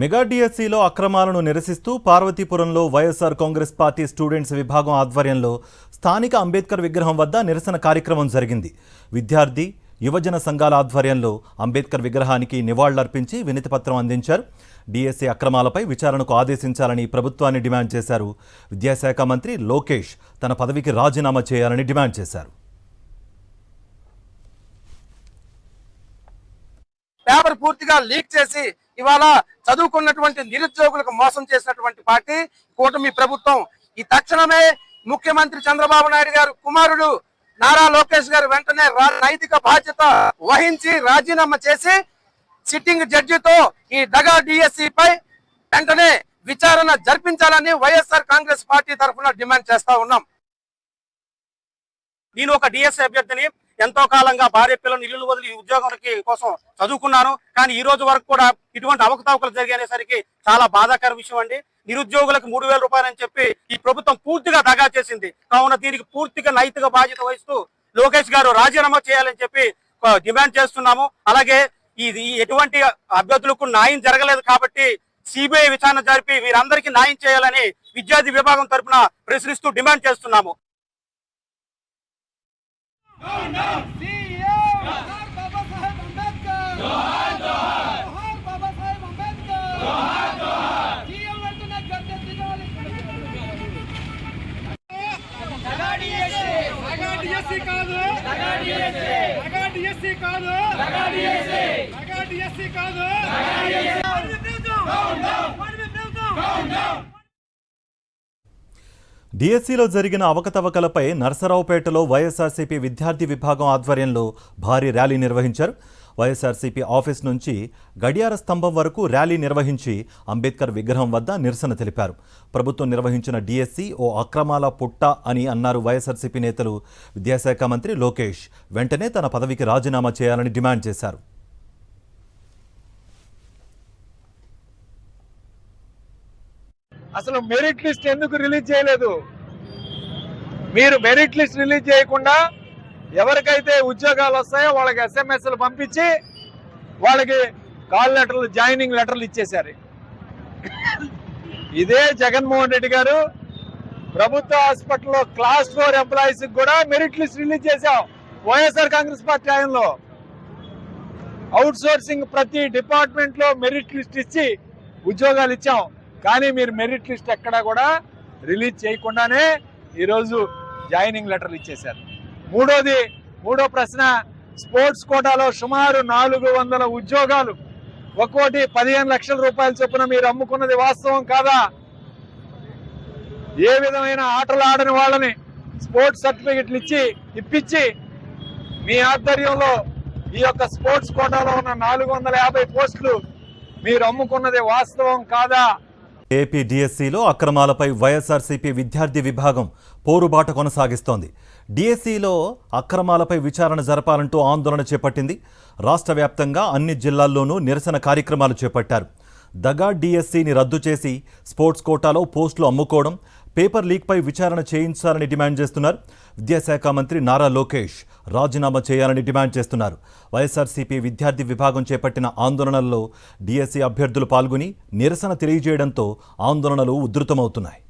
Mega డిఎస్సిలో అక్రమాలను నిరసిస్తూ పార్వతీపురంలో వైఎస్ఆర్ కాంగ్రెస్ పార్టీ స్టూడెంట్స్ విభాగం ఆధ్వర్యంలో స్థానిక అంబేద్కర్ విగ్రహం వద్ద నిరసన కార్యక్రమం జరిగింది. విద్యార్థి యువజన సంఘాల ఆధ్వర్యంలో అంబేద్కర్ విగ్రహానికి నివాళులర్పించి వినతిపత్రం అందించారు. డిఎస్సి అక్రమాలపై విచారణకు ఆదేశించాలని ప్రభుత్వాన్ని డిమాండ్ చేశారు. విద్యాశాఖ మంత్రి లోకేష్ తన పదవికి రాజీనామా చేయాలని డిమాండ్ చేశారు. పేపర్ పూర్తిగా లీక్ చేసి ఇవాళ చదువుకున్నటువంటి నిరుద్యోగులకు మోసం చేసినటువంటి పార్టీ కూటమి ప్రభుత్వం. ఈ తక్షణమే ముఖ్యమంత్రి చంద్రబాబు నాయుడు గారు కుమారుడు నారా లోకేష్ గారు వెంటనే నైతిక బాధ్యత వహించి రాజీనామా చేసి సిట్టింగ్ జడ్జితో ఈ దగా డిఎస్సి పై వెంటనే విచారణ జరిపించాలని వైఎస్ఆర్ కాంగ్రెస్ పార్టీ తరఫున డిమాండ్ చేస్తా ఉన్నాం. నేను ఒక డిఎస్సి అభ్యర్థిని, ఎంతో కాలంగా భార్య పిల్లలు ఇల్లు వదిలి ఉద్యోగానికి కోసం చదువుకున్నాను. కానీ ఈ రోజు వరకు కూడా ఇటువంటి అవకతవకలు జరిగేసరికి చాలా బాధాకర విషయం అండి. నిరుద్యోగులకు 3,000 రూపాయలు అని చెప్పి ఈ ప్రభుత్వం పూర్తిగా దగా చేసింది. కావున దీనికి పూర్తిగా నైతిక బాధ్యత వహిస్తూ లోకేష్ గారు రాజీనామా చేయాలని చెప్పి డిమాండ్ చేస్తున్నాము. అలాగే ఎటువంటి అభ్యర్థులకు న్యాయం జరగలేదు కాబట్టి సిబిఐ విచారణ జరిపి వీరందరికీ న్యాయం చేయాలని విద్యార్థి విభాగం తరఫున ప్రశ్నిస్తూ డిమాండ్ చేస్తున్నాము. డిఎస్సిలో జరిగిన అవకతవకలపై నర్సరావుపేటలో వైఎస్ఆర్సీపీ విద్యార్థి విభాగం ఆధ్వర్యంలో భారీ ర్యాలీ నిర్వహించారు. వైఎస్ఆర్సీపీ ఆఫీస్ నుంచి గడియార స్తంభం వరకు ర్యాలీ నిర్వహించి అంబేద్కర్ విగ్రహం వద్ద నిరసన తెలిపారు. ప్రభుత్వం నిర్వహించిన డిఎస్సి ఓ అక్రమాల పుట్ట అని అన్నారు వైఎస్ఆర్సీపీ నేతలు. విద్యాశాఖ మంత్రి లోకేష్ వెంటనే తన పదవికి రాజీనామా చేయాలని డిమాండ్ చేశారు. అసలు మెరిట్ లిస్ట్ ఎందుకు రిలీజ్ చేయలేదు? మీరు మెరిట్ లిస్ట్ రిలీజ్ చేయకుండా ఎవరికైతే ఉద్యోగాలు వస్తాయో వాళ్ళకి ఎస్ఎంఎస్లు పంపించి వాళ్ళకి కాల్ లెటర్లు, జాయినింగ్ లెటర్లు ఇచ్చేశారు. ఇదే జగన్మోహన్ రెడ్డి గారు ప్రభుత్వ హాస్పిటల్లో క్లాస్ 4 ఎంప్లాయీస్ కూడా మెరిట్ లిస్ట్ రిలీజ్ చేశాం. వైఎస్ఆర్ కాంగ్రెస్ పార్టీ టైంలో అవుట్ సోర్సింగ్ ప్రతి డిపార్ట్మెంట్ లో మెరిట్ లిస్ట్ ఇచ్చి ఉద్యోగాలు ఇచ్చాం. కానీ మీరు మెరిట్ లిస్ట్ ఎక్కడా కూడా రిలీజ్ చేయకుండానే ఈరోజు జాయినింగ్ లెటర్లు ఇచ్చేశారు. మూడో ప్రశ్న, స్పోర్ట్స్ కోటాలో సుమారు 400 ఉద్యోగాలు, ఒక్కోటి 15 లక్షల రూపాయల చొప్పున మీరు అమ్ముకున్నది వాస్తవం కాదా? ఏ విధమైన ఆటలు ఆడని వాళ్ళని స్పోర్ట్స్ సర్టిఫికెట్లు ఇప్పించి మీ ఆధ్వర్యంలో ఈ యొక్క స్పోర్ట్స్ కోటాలో ఉన్న 450 పోస్టులు మీరు అమ్ముకున్నది వాస్తవం కాదా? ఏపీ డిఎస్సిలో అక్రమాలపై వైఎస్ఆర్సీపీ విద్యార్థి విభాగం పోరుబాట కొనసాగిస్తోంది. డిఎస్సిలో అక్రమాలపై విచారణ జరపాలంటూ ఆందోళన చేపట్టింది. రాష్ట్ర వ్యాప్తంగా అన్ని జిల్లాల్లోనూ నిరసన కార్యక్రమాలు చేపట్టారు. దగా డిఎస్సిని రద్దు చేసి స్పోర్ట్స్ కోటాలో పోస్టులు అమ్ముకోవడం, పేపర్ లీక్పై విచారణ చేయించాలని డిమాండ్ చేస్తున్నారు. విద్యాశాఖ మంత్రి నారా లోకేష్ రాజీనామా చేయాలని డిమాండ్ చేస్తున్నారు. వైఎస్ఆర్సీపీ విద్యార్థి విభాగం చేపట్టిన ఆందోళనల్లో డిఎస్సి అభ్యర్థులు పాల్గొని నిరసన తెలియజేయడంతో ఆందోళనలు ఉధృతమవుతున్నాయి.